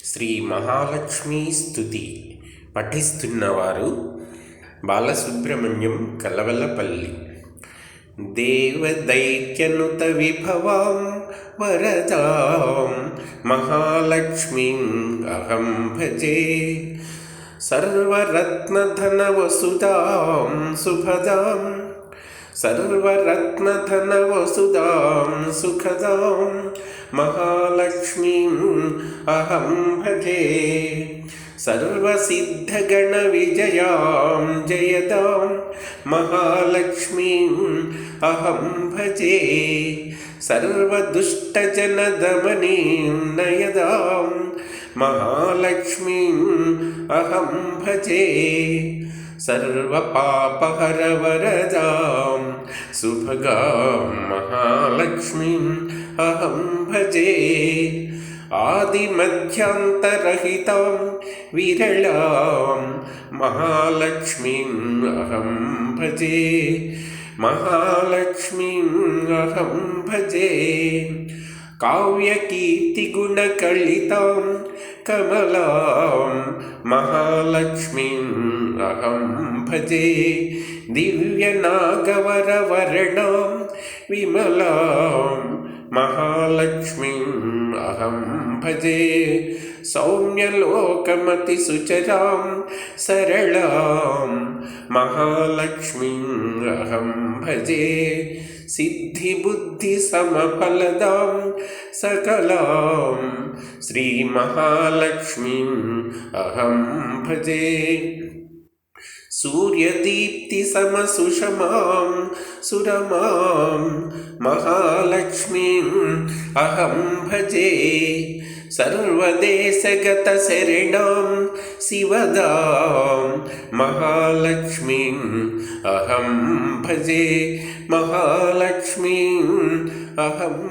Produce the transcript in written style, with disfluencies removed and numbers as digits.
శ్రీ మహాలక్ష్మీ స్తుతి పఠిస్తున్నవారు బాలసుబ్రహ్మణ్యం కలవలపల్లి. దేవదైత్యనుత విభవాం వరదాం మహాలక్ష్మీం అహం భజే. సర్వరత్నధనవసుదాం సుభదాం సర్వరత్నధనవసుదాం సుఖదాం మహాలక్ష్మీం అహం భజే. సర్వసిద్ధగణవిజయాం జయదాం మహాలక్ష్మీం అహం భజే. సర్వదుష్టజనదమనీం నయదాం మహాలక్ష్మీం అహం భజే. సర్వపాపహరవరదాం సుభగాం మహాలక్ష్మీం అహం భజే. ఆదిమధ్యాంతరహితాం విరళాం మహాలక్ష్మీం అహం భజే. మహాలక్ష్మీం అహం భజే. కావ్యకీర్తిగుణకళితాం కమలాం మహాలక్ష్మీం అహం భజే. దివ్యనాగవరవర్ణాం విమలాం మహాలక్ష్మీం అహం భజే. సౌమ్యలోకమతిసుచరాం సరళాం మహాలక్ష్మీం అహం భజే. సిద్ధిబుద్ధిసమఫలదాం సకలాం శ్రీమహాలక్ష్మీం అహం భజే. సూర్యదీప్తిసమసుషమాం సురమాం మహాలక్ష్మీం అహం భజే. సర్వదేశగతశరణాం శివదాం మహాలక్ష్మీం అహం భజే. మహాలక్ష్మీం అహం